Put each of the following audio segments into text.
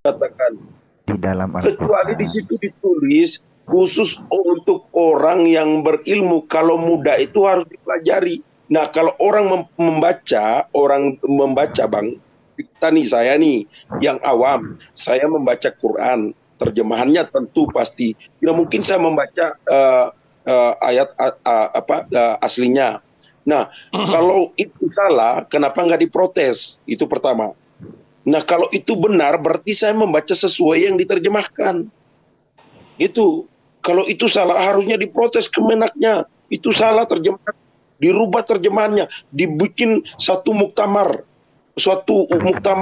katakan. di dalam Kecuali di Al-Quran. situ ditulis khusus untuk orang yang berilmu. Kalau muda itu harus dipelajari. Nah, kalau orang membaca, Bang, kita nih, saya nih, yang awam, saya membaca Quran, terjemahannya tentu pasti. Tidak mungkin saya membaca ayat aslinya. Nah, kalau itu salah, kenapa nggak diprotes? Itu pertama. Nah, kalau itu benar, berarti saya membaca sesuai yang diterjemahkan. Itu. Kalau itu salah, harusnya diprotes Kemenaknya. Itu salah terjemahan. Dirubah terjemahannya. Dibikin suatu muktamar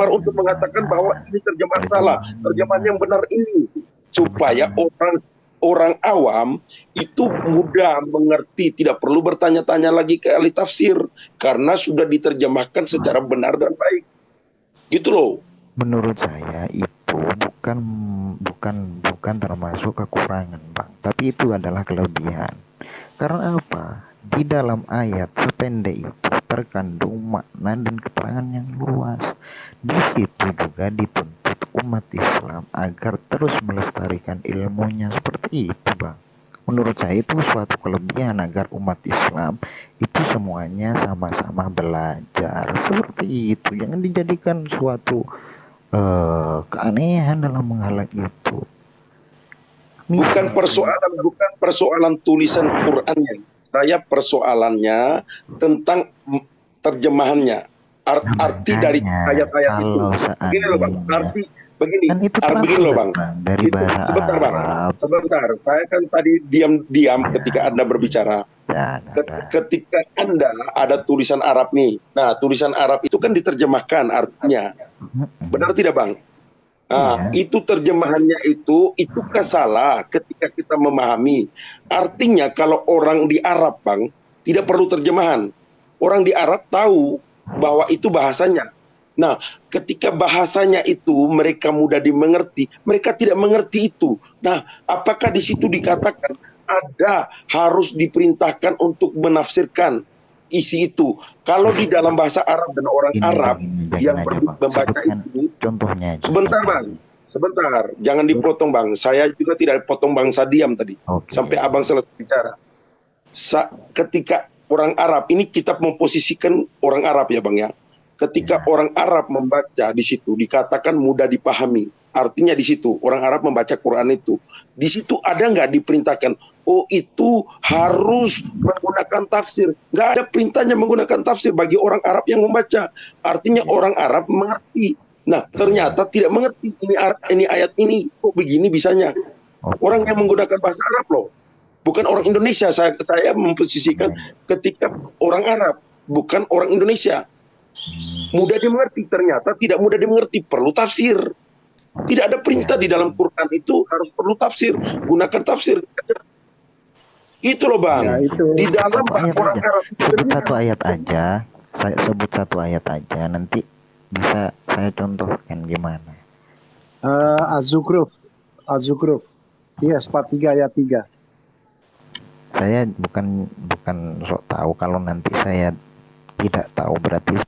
untuk mengatakan bahwa ini terjemahan salah. Terjemahan yang benar ini. Supaya orang awam itu mudah mengerti. Tidak perlu bertanya-tanya lagi ke ahli tafsir. Karena sudah diterjemahkan secara benar dan baik. Gitu loh. Menurut saya itu bukan termasuk kekurangan, Bang, tapi itu adalah kelebihan. Karena apa? Di dalam ayat sependek itu terkandung makna dan keterangan yang luas. Di situ juga dituntut umat Islam agar terus melestarikan ilmunya seperti itu, Bang. Menurut saya itu suatu kelebihan agar umat Islam itu semuanya sama-sama belajar seperti itu. Jangan dijadikan suatu keanehan dalam menghalang itu. Bukan persoalan tulisan Qur'annya. Saya persoalannya tentang terjemahannya. Arti dari ayat-ayat itu. Begini loh, Bang. Begini loh, Bang. Dari bahasa sebentar, Bang. Sebentar. Saya kan tadi diam ketika Anda berbicara. Ketika Anda ada tulisan Arab nih. Nah, tulisan Arab itu kan diterjemahkan artinya. Benar tidak, Bang? Nah, itu terjemahannya itu salah ketika kita memahami. Artinya kalau orang di Arab, Bang, tidak perlu terjemahan. Orang di Arab tahu bahwa itu bahasanya. Nah, ketika bahasanya itu mereka mudah dimengerti, mereka tidak mengerti itu. Nah, apakah di situ dikatakan ada harus diperintahkan untuk menafsirkan isi itu? Kalau di dalam bahasa Arab dan orang Arab yang membaca itu, contohnya. Sebentar, Bang. Sebentar, jangan dipotong, Bang. Saya juga tidak potong Bang Sadiam tadi. Sampai Abang selesai bicara. Ketika orang Arab, ini kita memposisikan orang Arab ya, Bang ya. Ketika orang Arab membaca di situ dikatakan mudah dipahami. Artinya di situ orang Arab membaca Quran itu. Di situ ada nggak diperintahkan? Oh, itu harus menggunakan tafsir. Nggak ada perintahnya menggunakan tafsir bagi orang Arab yang membaca. Artinya orang Arab mengerti. Nah, ternyata tidak mengerti ini ayat ini. Kok begini bisanya? Orang yang menggunakan bahasa Arab loh. Bukan orang Indonesia. Saya memposisikan ketika orang Arab, bukan orang Indonesia. Mudah dimengerti, ternyata tidak mudah dimengerti, perlu tafsir. Tidak ada perintah di dalam Quran itu harus perlu tafsir, gunakan tafsir. Itu loh, Bang. Ya, itu. Di dalam orang Arab sebut satu ayat aja, saya sebut satu ayat aja, nanti bisa saya contohkan gimana. Az-Zukhruf, yes, 43 ayat 3. Saya bukan sok tahu, kalau nanti saya tidak tahu berarti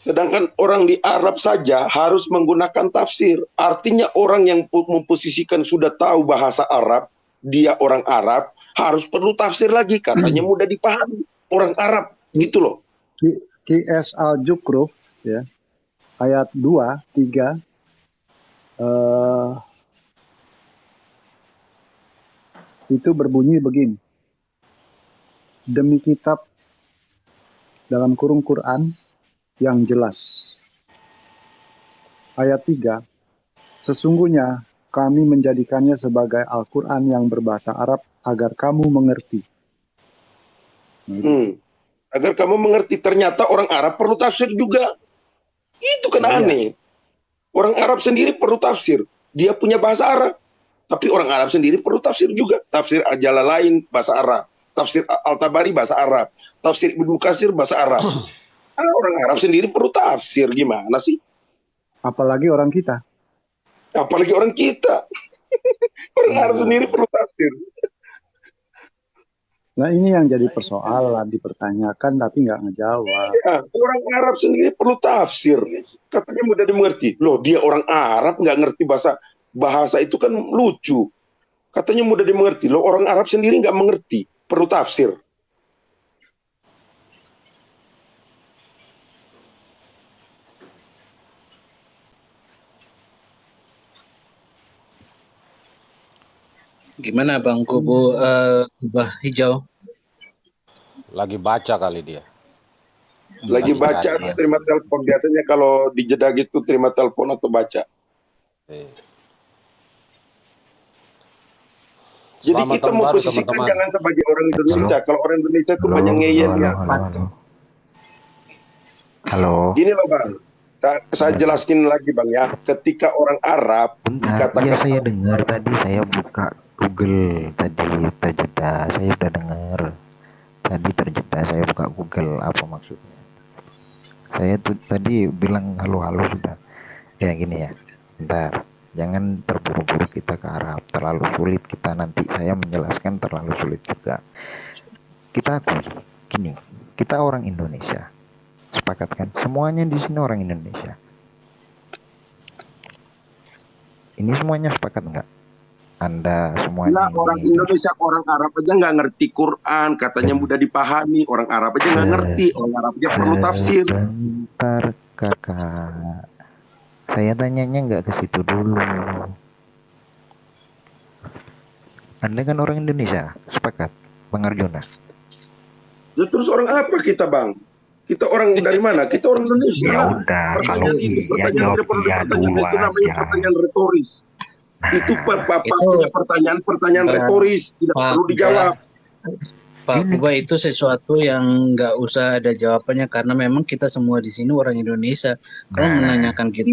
sedangkan orang di Arab saja harus menggunakan tafsir. Artinya orang yang memposisikan sudah tahu bahasa Arab, dia orang Arab, harus perlu tafsir lagi. Katanya mudah dipahami orang Arab, gitu loh. QS Al-Zukhruf, ya, ayat 2, 3, itu berbunyi begini. Demi kitab dalam kurung Quran yang jelas. Ayat 3, sesungguhnya kami menjadikannya sebagai Al-Quran yang berbahasa Arab agar kamu mengerti. Agar kamu mengerti, ternyata orang Arab perlu tafsir juga. Itu kan aneh. Orang Arab sendiri perlu tafsir. Dia punya bahasa Arab. Tapi orang Arab sendiri perlu tafsir juga. Tafsir Al-Jalalain bahasa Arab. Tafsir Al-Tabari bahasa Arab. Tafsir Ibnu Katsir bahasa Arab. Orang Arab sendiri perlu tafsir, gimana sih? Apalagi orang kita. Apalagi orang kita. Orang Arab sendiri perlu tafsir. Nah ini yang jadi persoalan, dipertanyakan tapi nggak ngejawab. Ya, orang Arab sendiri perlu tafsir. Katanya mudah dimengerti. Loh, dia orang Arab nggak ngerti bahasa itu kan lucu. Katanya mudah dimengerti. Loh, orang Arab sendiri nggak mengerti. Perlu tafsir. Gimana Bang Kubu kubah hijau? Lagi baca kali dia. Lagi baca atau terima telepon. Biasanya kalau di jeda gitu terima telepon atau baca. Jadi Selamat kita tahun baru, memposisikan teman-teman. jangan sebagai orang Indonesia. Kalau orang Indonesia itu banyak ngeyel. Halo. Gini loh Bang. Saya jelaskin lagi Bang ya. Ketika orang Arab Bentar, dikatakan iya saya dengar tadi, saya buka Google tadi terjeda, saya udah dengar. Tadi terjeda, saya buka Google, apa maksudnya? Saya tuh tadi bilang halo-halo sudah. Ya gini ya, bentar. Jangan terburu-buru kita ke Arab, terlalu sulit kita nanti. Saya menjelaskan terlalu sulit juga. Kita akui, gini, kita orang Indonesia. Sepakat kan? Semuanya di sini orang Indonesia. Ini semuanya sepakat nggak? Anda semuanya. ya, orang Indonesia, orang Arab aja nggak ngerti Quran, katanya mudah dipahami. Orang Arab aja nggak ngerti, orang Arab aja perlu tafsir. Bentar kakak, saya tanyanya nggak ke situ dulu. Anda kan orang Indonesia, sepakat, Bang Arjuna? Ya, terus orang apa kita Bang? Kita orang dari mana? Kita orang Indonesia. Ya udah, kalau iya jawab iya dulu itu namanya aja. pertanyaan retoris. Itu punya pertanyaan retoris, tidak perlu dijawab. Pak Kuba, itu sesuatu yang nggak usah ada jawabannya karena memang kita semua di sini orang Indonesia. Kalau menanyakan kita,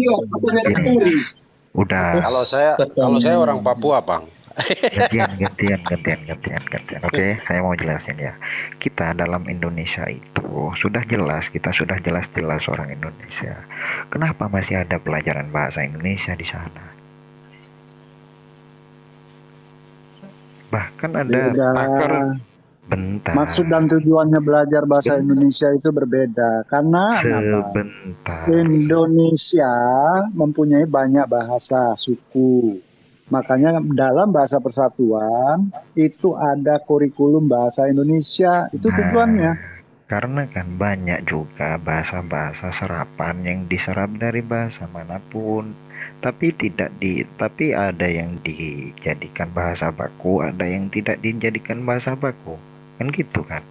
Udah. Kalau saya orang Papua, Bang. Gantian. Oke, saya mau jelasin ya. Kita dalam Indonesia itu sudah jelas, kita sudah jelas-jelas orang Indonesia. Kenapa masih ada pelajaran bahasa Indonesia di sana? Bahkan ada pakar. Bentar. Maksud dan tujuannya belajar bahasa Indonesia itu berbeda. Karena Sebentar. Indonesia mempunyai banyak bahasa suku. Makanya dalam bahasa persatuan itu ada kurikulum bahasa Indonesia. Itu tujuannya. Karena kan banyak juga bahasa-bahasa serapan yang diserap dari bahasa manapun. Tapi tapi ada yang dijadikan bahasa baku, ada yang tidak dijadikan bahasa baku. Kan gitu kan?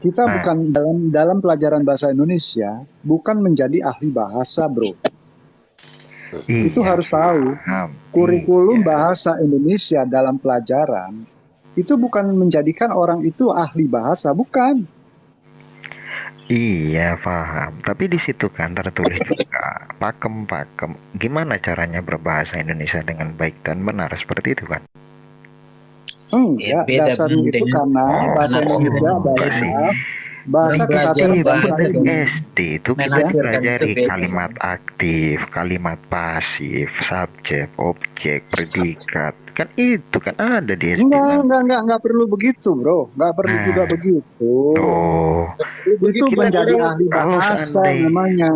Kita bukan dalam pelajaran bahasa Indonesia bukan menjadi ahli bahasa, bro. Itu harus tahu. Kurikulum bahasa Indonesia dalam pelajaran itu bukan menjadikan orang itu ahli bahasa, bukan. Iya, paham. Tapi di situ kan tertulis juga pakem. Gimana caranya berbahasa Indonesia dengan baik dan benar seperti itu kan? Enggak, dasarnya itu karena bahasa Indonesia adalah bahasa kesatuan SD itu kita pelajari kalimat aktif, kalimat pasif, subjek, objek, predikat. Kan itu kan ada di SD. Enggak perlu begitu, bro. Enggak perlu juga begitu. Itu menjadi ahli bahasa namanya.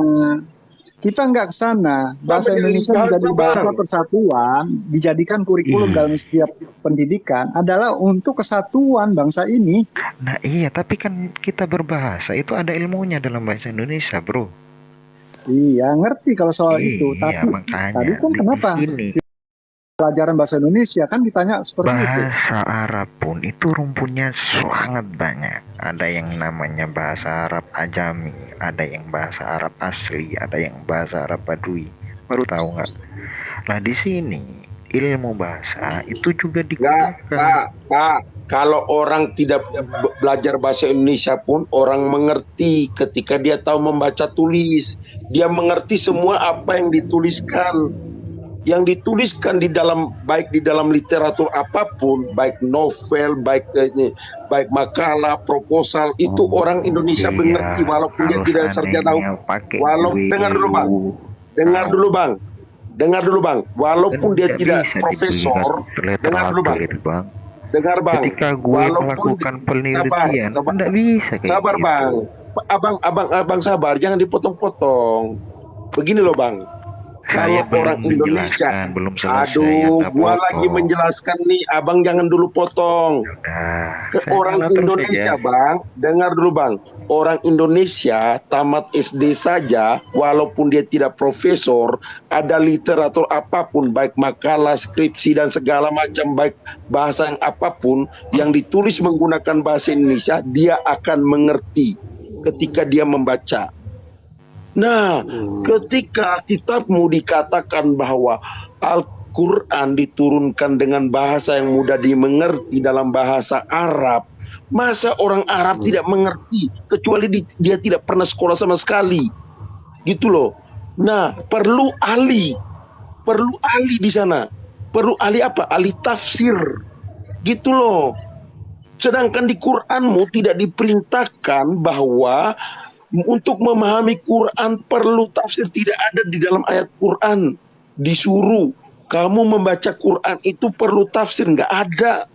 Kita nggak ke sana. Bahasa Indonesia menjadi bahasa persatuan, dijadikan kurikulum dalam setiap pendidikan adalah untuk kesatuan bangsa ini. Nah iya, tapi kan kita berbahasa itu ada ilmunya dalam bahasa Indonesia, bro. Iya, ngerti kalau soal itu. Tapi makanya, tadi kan kenapa? Pelajaran bahasa Indonesia kan ditanya seperti itu. Bahasa Arab pun itu rumputnya sangat banyak. Ada yang namanya bahasa Arab Ajami, ada yang bahasa Arab asli, ada yang bahasa Arab Badui. Baru tahu nggak? Nah di sini ilmu bahasa itu juga digunakan. Pak, kalau orang tidak belajar bahasa Indonesia pun orang mengerti ketika dia tahu membaca tulis. Dia mengerti semua apa yang dituliskan. Yang dituliskan di dalam, baik di dalam literatur apapun, baik novel, baik makalah, proposal, itu orang Indonesia mengerti walaupun dia tidak sarjana hukum. Dengar dulu bang, Dengar dulu Bang, walaupun dia tidak bisa profesor, dengar dulu Bang. itu, Bang. Dengar Bang. Ketika gue melakukan penelitian, tidak bisa kayak sabar gitu. Bang. Abang sabar, jangan dipotong-potong. Begini loh Bang. Saya Kalau orang Indonesia, belum selesai. aduh, gua lagi menjelaskan nih, abang jangan dulu potong. Orang Indonesia, Bang, dengar dulu Bang. Orang Indonesia tamat SD saja, walaupun dia tidak profesor, ada literatur apapun, baik makalah, skripsi dan segala macam, baik bahasa yang apapun yang ditulis menggunakan bahasa Indonesia, dia akan mengerti ketika dia membaca. Nah, ketika kitabmu dikatakan bahwa Al-Quran diturunkan dengan bahasa yang mudah dimengerti dalam bahasa Arab, masa orang Arab tidak mengerti, kecuali dia tidak pernah sekolah sama sekali, gitu loh. Nah, perlu ahli di sana, perlu ahli apa? Ahli tafsir, gitu loh. Sedangkan di Quranmu tidak diperintahkan bahwa untuk memahami Quran perlu tafsir, tidak ada di dalam ayat Quran. Disuruh kamu membaca Quran itu perlu tafsir, nggak ada.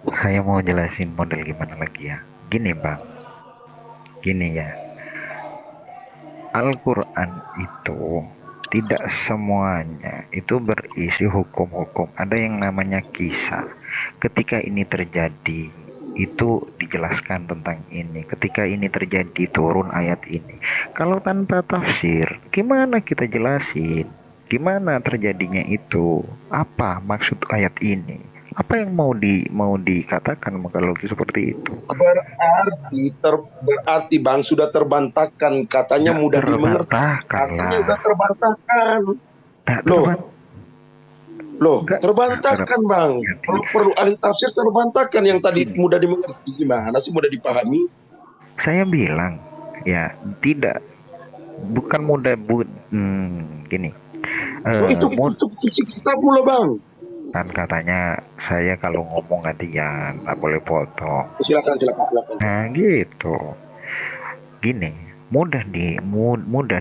Saya mau jelasin model gimana lagi ya. Gini Bang, gini ya. Al-Quran itu tidak semuanya itu berisi hukum-hukum. Ada yang namanya kisah. Ketika ini terjadi, itu dijelaskan tentang ini. Ketika ini terjadi, turun ayat ini. Kalau tanpa tafsir, gimana kita jelasin? Gimana terjadinya itu? Apa maksud ayat ini? Apa yang mau dikatakan kalau seperti itu? Berarti Bang sudah terbantahkan, katanya mudah dimengerti. Artinya sudah terbantahkan. Loh, terbantahkan Bang. Perlu ahli tafsir, terbantahkan. Yang tadi mudah dimengerti, gimana sih mudah dipahami? Saya bilang, ya tidak, bukan mudah gini. Itu kita pula Bang. Kan katanya saya kalau ngomong gantian, nggak boleh potong. Silakan. Nah gitu. Gini, mudah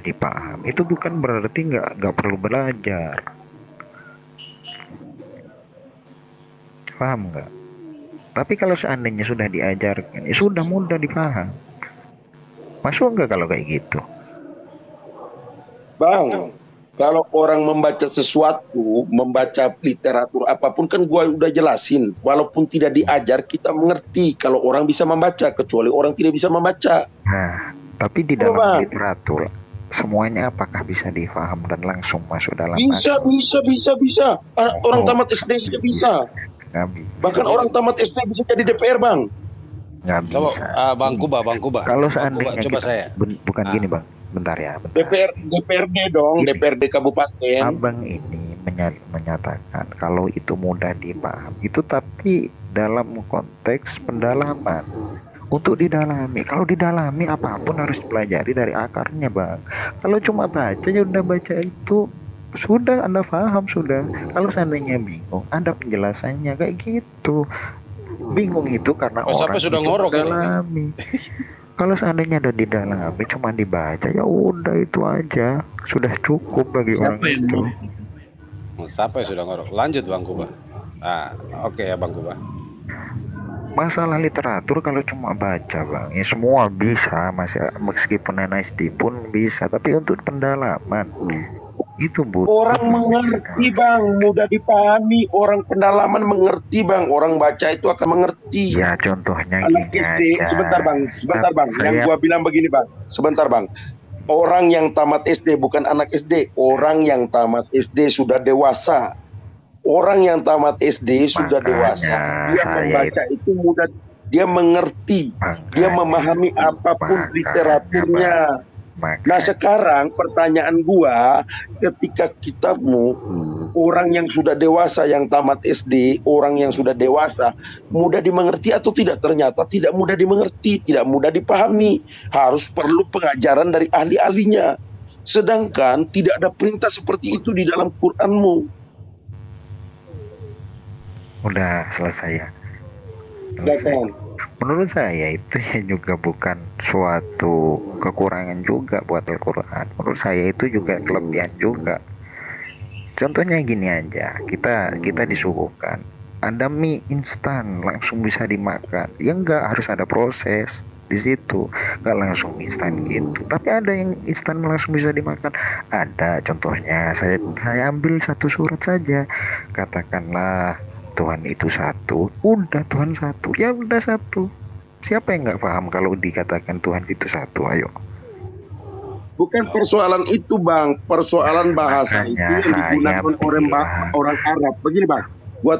dipaham. Itu bukan berarti nggak perlu belajar. Paham nggak? Tapi kalau seandainya sudah diajarkan, ya sudah mudah dipaham. Masuk nggak kalau kayak gitu? Bang, kalau orang membaca sesuatu, membaca literatur apapun, kan gua udah jelasin. Walaupun tidak diajar, kita mengerti kalau orang bisa membaca, kecuali orang tidak bisa membaca. Nah, tapi di dalam literatur, semuanya apakah bisa difaham dan langsung masuk dalam Bisa. Orang tamat SD saja bisa. Bahkan orang tamat SD bisa jadi DPR Bang. Nggak bisa. Bang Kuba. Kalau seandainya coba saya. Bukan gini Bang, bentar ya. DPRD dong, DPRD kabupaten. Abang ini menyatakan kalau itu mudah dipaham, itu tapi dalam konteks pendalaman. Untuk didalami, kalau didalami apapun harus dipelajari dari akarnya Bang. Kalau cuma baca ya udah baca itu sudah Anda paham sudah. Kalau seandainya bingung, ada penjelasannya kayak gitu. Bingung itu karena orang sudah ngorok dalami. Kalau seandainya ada didalami, cuma dibaca ya udah itu aja sudah cukup bagi orang itu. Siapa yang sudah ngorok? Lanjut Bang Kuba. Oke ya Bang Kuba. Masalah literatur kalau cuma baca Bang, ya semua bisa, meskipun SD pun bisa. Tapi untuk pendalaman itu butuh orang mengerti Bang, mudah dipahami. Orang pendalaman mengerti Bang, orang baca itu akan mengerti. Ya contohnya anak gini SD, aja. sebentar Bang. Yang gua bilang begini Bang, sebentar Bang. Orang yang tamat SD bukan anak SD, orang yang tamat SD sudah dewasa. Orang yang tamat SD sudah dewasa, dia membaca itu mudah, dia mengerti, dia memahami apapun literaturnya. Nah sekarang pertanyaan gua, ketika kitabmu, orang yang sudah dewasa yang tamat SD, orang yang sudah dewasa, mudah dimengerti atau tidak? Ternyata tidak mudah dimengerti, tidak mudah dipahami, harus perlu pengajaran dari ahli-ahlinya. Sedangkan tidak ada perintah seperti itu di dalam Quranmu. Udah selesai ya. Menurut saya itu ya juga bukan suatu kekurangan juga buat Al-Quran. Menurut saya itu juga kelebihan juga. Contohnya gini aja, kita disuguhkan ada mie instan langsung bisa dimakan. Ya enggak harus ada proses di situ, enggak langsung instan gitu. Tapi ada yang instan langsung bisa dimakan. Ada contohnya, saya ambil satu surat saja. Katakanlah Tuhan itu satu, udah Tuhan satu, ya udah satu. Siapa yang nggak paham kalau dikatakan Tuhan itu satu? Ayo. Bukan persoalan itu bang, persoalan bahasa itu yang digunakan orang Arab. Begini bang, gua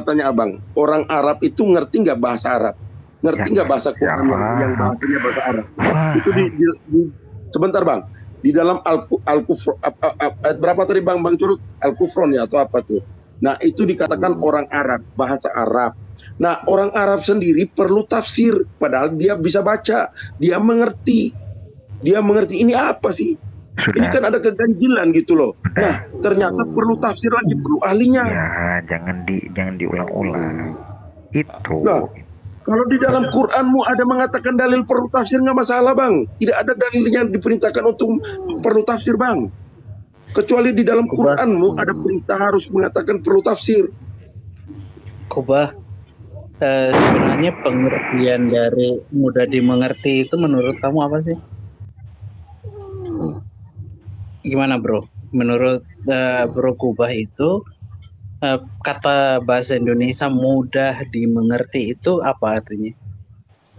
tanya abang, orang Arab itu ngerti nggak bahasa Arab? Ngerti nggak bahasa Quran yang bahasanya bahasa Arab? Itu sebentar bang, di dalam Al-Kufr, berapa tadi bang Curut? Al-Kufron ya atau apa tuh? Nah itu dikatakan orang Arab, bahasa Arab. Nah orang Arab sendiri perlu tafsir, padahal dia bisa baca, dia mengerti ini apa sih? Sudah. Ini kan ada keganjilan gitu loh. Nah, ternyata perlu tafsir lagi, perlu ahlinya. Ya, jangan diulang-ulang. Itu. Nah, kalau di dalam Quranmu ada mengatakan dalil perlu tafsir nggak masalah bang. Tidak ada dalil yang diperintahkan untuk perlu tafsir bang. Kecuali di dalam Quranmu ada perintah harus mengatakan perlu tafsir. Kubah, sebenarnya pengertian dari mudah dimengerti itu menurut kamu apa sih? Gimana bro? Menurut Bro Kubah itu kata bahasa Indonesia mudah dimengerti itu apa artinya?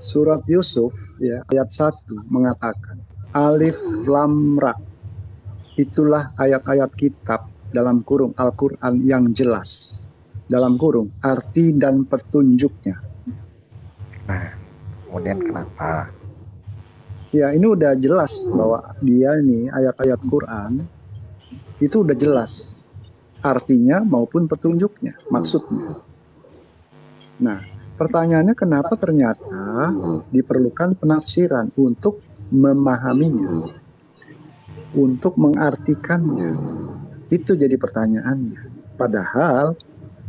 Surat Yusuf ya ayat 1 mengatakan Alif Lam Ra. Itulah ayat-ayat kitab dalam kurung Al-Quran yang jelas dalam kurung arti dan petunjuknya. Nah, kemudian kenapa? Ya ini udah jelas bahwa dia nih ayat-ayat Quran itu udah jelas artinya maupun petunjuknya, maksudnya. Nah pertanyaannya kenapa ternyata diperlukan penafsiran untuk memahaminya, untuk mengartikannya. Itu jadi pertanyaannya. Padahal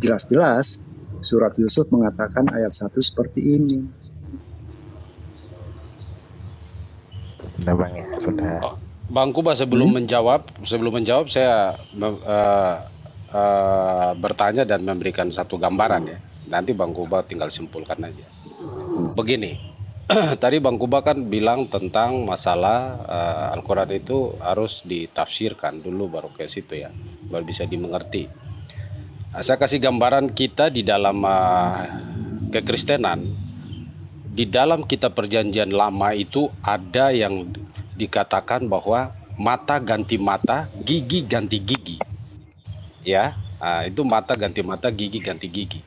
jelas-jelas surat Yusuf mengatakan ayat 1 seperti ini. Sudah bang ya, sudah. Bang Kuba sebelum menjawab saya bertanya dan memberikan satu gambaran ya. Nanti Bang Kuba tinggal simpulkan aja. Begini, tadi Bang Kuba kan bilang tentang masalah Al-Quran itu harus ditafsirkan dulu baru ke situ ya, baru bisa dimengerti. Saya kasih gambaran kita di dalam kekristenan. Di dalam kitab perjanjian lama itu ada yang dikatakan bahwa mata ganti mata, gigi ganti gigi. Ya, itu mata ganti mata, gigi ganti gigi.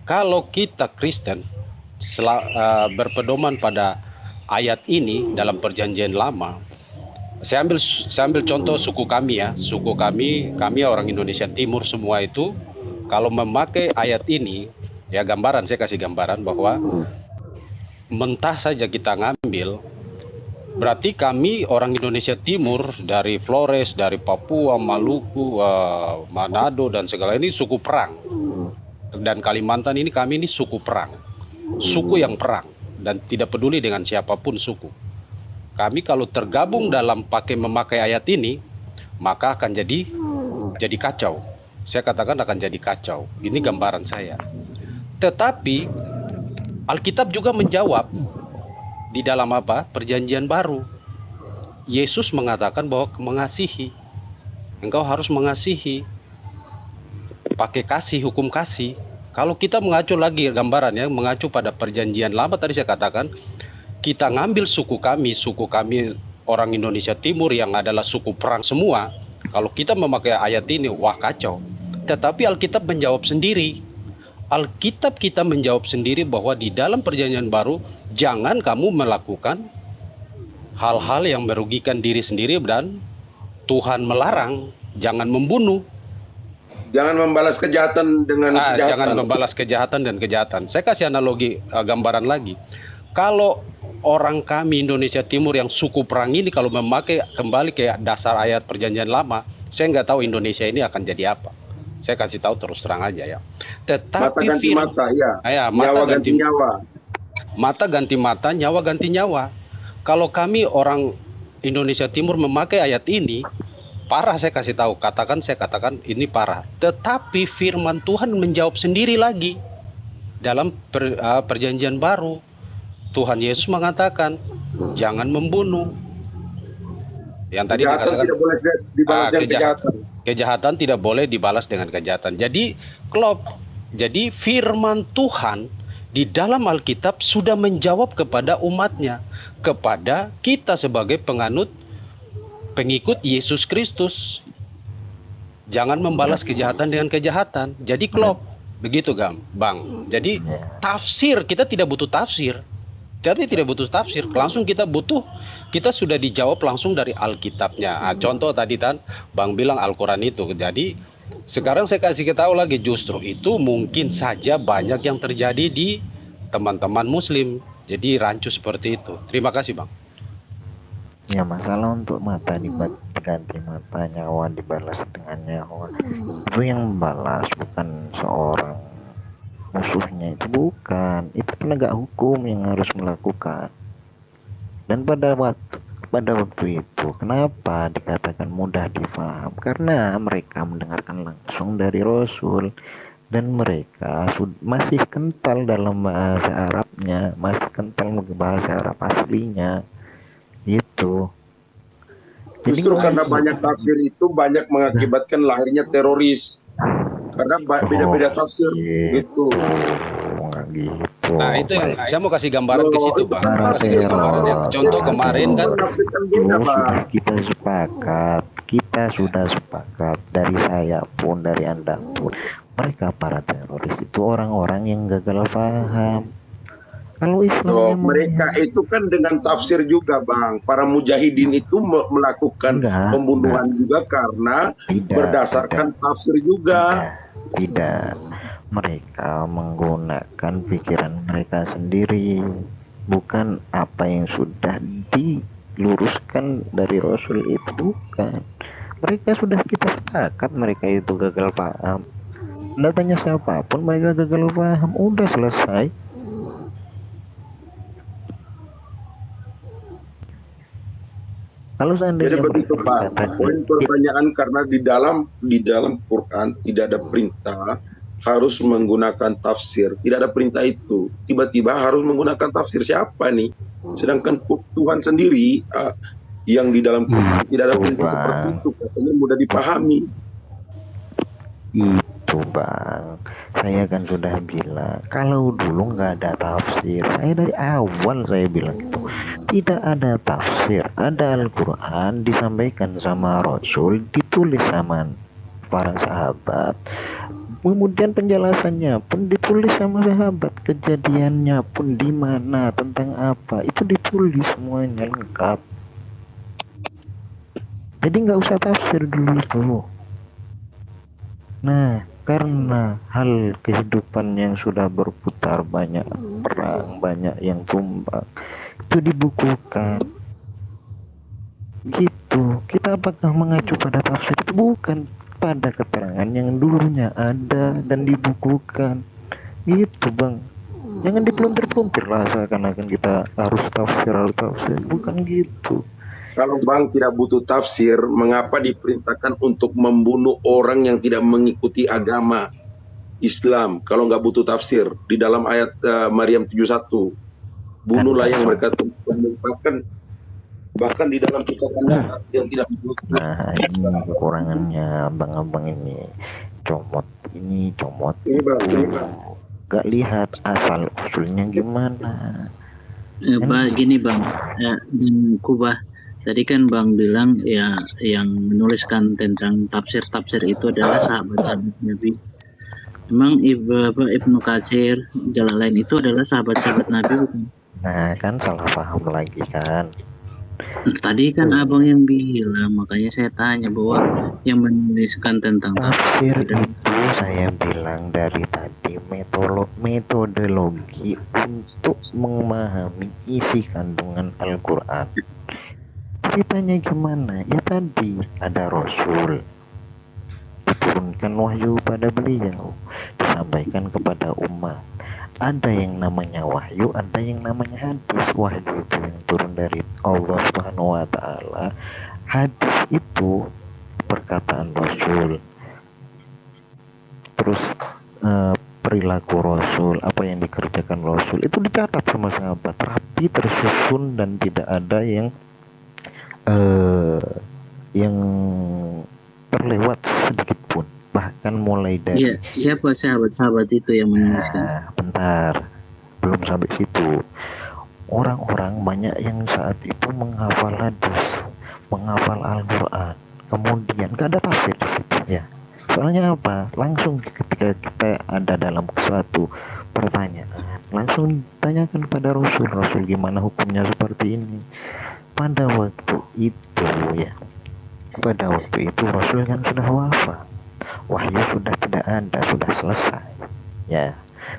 Kalau kita Kristen berpedoman pada ayat ini dalam perjanjian lama, saya ambil contoh suku kami ya. Suku kami orang Indonesia Timur semua itu kalau memakai ayat ini, ya gambaran, saya kasih gambaran bahwa mentah saja kita ngambil, berarti kami orang Indonesia Timur dari Flores, dari Papua, Maluku, Manado dan segala ini suku perang. Dan Kalimantan ini kami ini suku perang, suku yang perang dan tidak peduli dengan siapapun suku. Kami kalau tergabung dalam memakai ayat ini, maka akan jadi kacau. Saya katakan akan jadi kacau. Ini gambaran saya. Tetapi Alkitab juga menjawab di dalam Perjanjian Baru. Yesus mengatakan bahwa mengasihi. Engkau harus mengasihi. Pakai kasih, hukum kasih. Kalau kita mengacu lagi gambarannya, mengacu pada Perjanjian Lama tadi saya katakan, kita ngambil suku kami orang Indonesia Timur yang adalah suku perang semua. Kalau kita memakai ayat ini, wah kacau. Tetapi Alkitab menjawab sendiri. Alkitab kita menjawab sendiri bahwa di dalam perjanjian baru jangan kamu melakukan hal-hal yang merugikan diri sendiri dan Tuhan melarang, jangan membunuh. Jangan membalas kejahatan dengan kejahatan. Jangan membalas kejahatan dan kejahatan. Saya kasih analogi gambaran lagi. Kalau orang kami Indonesia Timur yang suku perang ini kalau memakai kembali ke dasar ayat perjanjian lama, saya nggak tahu Indonesia ini akan jadi apa. Saya kasih tahu terus terang aja ya. Tetapi mata ganti mata, ya. Mata nyawa ganti nyawa. mata ganti mata, nyawa ganti nyawa. Kalau kami orang Indonesia Timur memakai ayat ini, parah, saya kasih tahu, saya katakan ini parah. Tetapi firman Tuhan menjawab sendiri lagi dalam perjanjian baru. Tuhan Yesus mengatakan, jangan membunuh. Yang tadi dikatakan tidak boleh dibalas dengan kejahatan. Kejahatan tidak boleh dibalas dengan kejahatan. Jadi firman Tuhan di dalam Alkitab sudah menjawab kepada umatnya, kepada kita sebagai pengikut Yesus Kristus. Jangan membalas kejahatan dengan kejahatan. Jadi begitu Bang. Jadi tafsir, kita tidak butuh tafsir. Langsung kita sudah dijawab langsung dari Alkitabnya. Contoh tadi kan Bang bilang Al-Quran itu. Jadi sekarang saya kasih tahu lagi, justru itu mungkin saja banyak yang terjadi di teman-teman Muslim. Jadi rancu seperti itu. Terima kasih Bang. Ya, masalah untuk mata diganti mata, nyawa dibalas dengan nyawa, itu yang membalas bukan seorang musuhnya, itu bukan, itu penegak hukum yang harus melakukan. Dan pada waktu itu kenapa dikatakan mudah difaham? Karena mereka mendengarkan langsung dari Rasul, dan mereka masih kental dalam bahasa Arabnya, masih kental bahasa Arab aslinya itu. Justru karena banyak tafsir itu banyak mengakibatkan lahirnya teroris. Karena beda-beda tafsir gitu. Nah, itu yang saya mau kasih gambaran ke situ, Bang. Contoh kemarin kan kita sudah sepakat dari saya pun, dari Anda pun, mereka para teroris itu orang-orang yang gagal paham. Kalau Islam mereka itu kan dengan tafsir juga Bang. Para mujahidin itu melakukan pembunuhan juga karena berdasarkan tafsir juga. Tidak. Mereka menggunakan pikiran mereka sendiri, bukan apa yang sudah diluruskan dari Rasul itu, bukan. Mereka sudah kita sepakat mereka itu gagal paham. Anda tanya siapapun, mereka gagal paham, udah selesai. Kalau seandainya jadi begitu Pak, poin pertanyaan karena di dalam Quran tidak ada perintah harus menggunakan tafsir, tidak ada perintah itu. Tiba-tiba harus menggunakan tafsir, siapa nih? Sedangkan Tuhan sendiri yang di dalam Quran tidak ada perintah seperti itu, katanya mudah dipahami. Itu Bang, saya kan sudah bilang kalau dulu nggak ada tafsir. Saya dari awal saya bilang itu tidak ada tafsir, ada Al-Quran disampaikan sama Rasul, ditulis sama para sahabat, kemudian penjelasannya pun ditulis sama sahabat, kejadiannya pun di mana, tentang apa, itu ditulis semuanya lengkap. Jadi nggak usah tafsir dulu tuh. Nah, karena hal kehidupan yang sudah berputar, banyak perang, banyak yang tumbang, itu dibukukan gitu. Kita apakah mengacu pada tafsir itu? Bukan, pada keterangan yang dulunya ada dan dibukukan gitu Bang. Jangan dipelontir-pelontir lah seakan-akan kita harus tafsir, bukan gitu. Kalau Bang tidak butuh tafsir, mengapa diperintahkan untuk membunuh orang yang tidak mengikuti agama Islam? Kalau nggak butuh tafsir, di dalam ayat Maryam 71, bunuhlah yang mereka temukan, bahkan di dalam kitabnya yang tidak butuh. Nah, ini kekurangannya abang-abang ini, comot ini Bang, nggak lihat asal usulnya gimana. Gini Bang, Kubah. Tadi kan Bang bilang ya yang menuliskan tentang tafsir itu adalah sahabat-sahabat Nabi. Memang Ibnu Katsir, Jalalain itu adalah sahabat-sahabat Nabi bukan? Nah, kan salah paham lagi kan. Tadi kan abang yang bilang, makanya saya tanya bahwa yang menuliskan tentang tafsir itu saya bilang dari tadi metodologi untuk memahami isi kandungan Al-Quran. Ceritanya gimana? Ya tadi ada Rasul, diturunkan wahyu pada beliau, disampaikan kepada umat. ada yang namanya wahyu, ada yang namanya hadis. Wahyu itu yang turun dari Allah Subhanahu wa taala. Hadis itu perkataan Rasul. Terus perilaku Rasul, apa yang dikerjakan Rasul itu dicatat sama sahabat, rapi, tersusun, dan tidak ada yang terlewat sedikit pun. Bahkan mulai dari siapa sahabat-sahabat itu yang menuliskan? Bentar, belum sampai situ. Orang-orang banyak yang saat itu menghafal hadis, menghafal Al-Quran, kemudian gak ada tafsir di situ ya. Soalnya apa? Langsung ketika kita ada dalam suatu pertanyaan, langsung tanyakan pada Rasul. Rasul gimana hukumnya seperti ini? Pada waktu itu ya, pada waktu itu Rasul kan sudah wafat, wahyu sudah tidak ada, sudah selesai ya,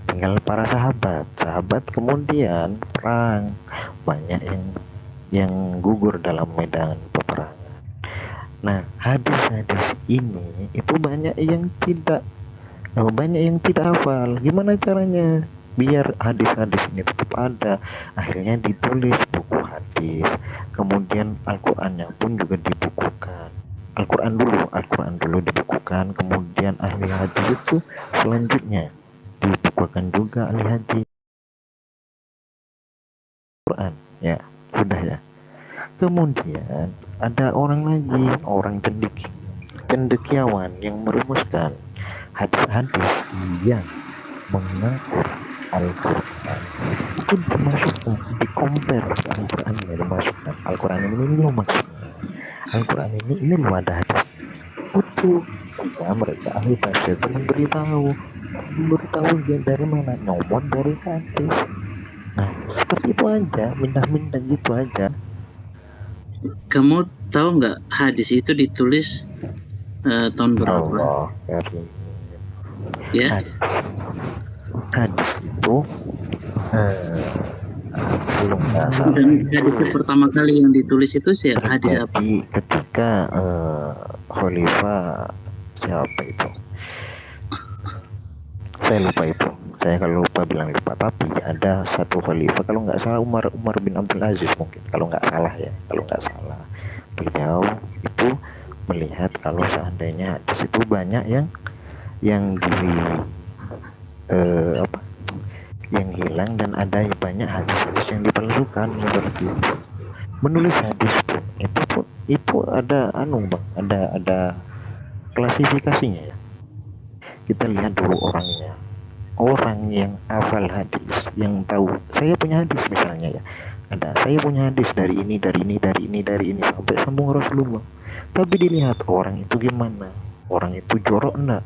tinggal para sahabat kemudian perang, banyak yang gugur dalam medan peperangan. Nah, hadis-hadis ini itu banyak yang tidak hafal. Gimana caranya biar hadis-hadis ini tetap ada? Akhirnya ditulis buku hadis. Kemudian Al-Qur'annya pun juga dibukukan. Al-Qur'an dulu dibukukan. Kemudian ahli hadis itu selanjutnya dibukukan juga ahli hadis Quran. Ya, sudah ya. Kemudian ada orang lagi, orang cendekiawan yang merumuskan hadis-hadis yang mengatur Al-Quran. Itu dimasukkan, di-compare Al-Quran, dimasukkan Al-Quran ini loh maksudnya. Al-Quran ini loh ada hadis. Itu ya, mereka ahli tafsir itu memberitahu dia dari mana, nyomot dari hadis. Nah, seperti itu aja, mindah-mindah gitu aja. Kamu tahu nggak hadis itu ditulis tahun berapa? Allah, ya. Hadis itu belum tahu. Dan hadis pertama kali yang ditulis itu hadis apa? Ketika Khalifah siapa itu? Saya lupa itu. Saya kalau lupa bilang lupa, tapi ada satu khalifah, kalau nggak salah Umar bin Abdul Aziz mungkin, kalau nggak salah ya, beliau itu melihat kalau seandainya hadis itu banyak yang hilang, dan ada banyak hadis yang dipalsukan seperti itu. Menulis hadis pun itu ada ada klasifikasinya ya. Kita lihat dulu orangnya. Orang yang hafal hadis, yang tahu, saya punya hadis misalnya ya, saya punya hadis dari ini sampai sambung Rasulullah. Tapi dilihat orang itu gimana, orang itu jorok enggak,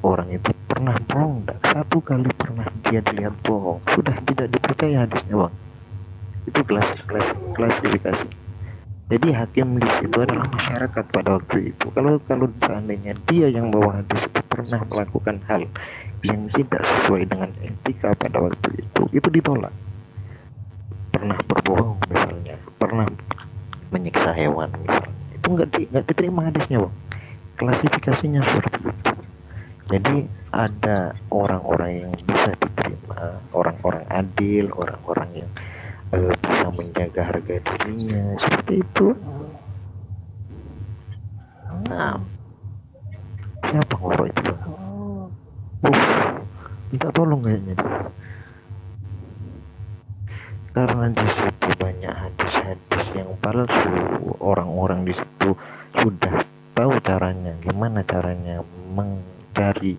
orang itu pernah bohong enggak, satu kali pernah dia dilihat bohong, sudah tidak dipercaya hadisnya bang. Itu klasifikasi. Jadi hakim di situ adalah masyarakat pada waktu itu. Kalau seandainya dia yang bawa hadis itu pernah melakukan hal yang tidak sesuai dengan etika pada waktu itu ditolak. Pernah berbohong misalnya, pernah menyiksa hewan misalnya, itu nggak diterima hadisnya bang. Klasifikasinya seperti itu. Jadi ada orang-orang yang bisa diterima, orang-orang adil, orang-orang yang bisa menjaga harga dirinya, seperti itu. Nah, siapa ngorok itu? Minta tolong kayaknya. Karena di situ banyak hadis-hadis yang palsu, orang-orang di situ sudah tahu caranya, gimana caranya mencari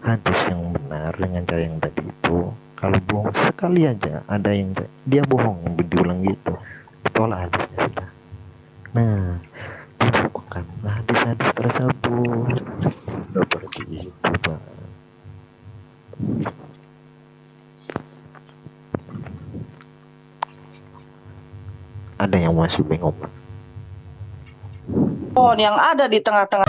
hadis yang benar dengan cara yang tadi itu. Kalau bohong sekali aja, ada yang dia bohong diulang gitu, ditolak hadisnya sudah. Nah, dibukukan hadis-hadis tersebut seperti itu bang. Ada yang masih bingung? Yang ada di tengah-tengah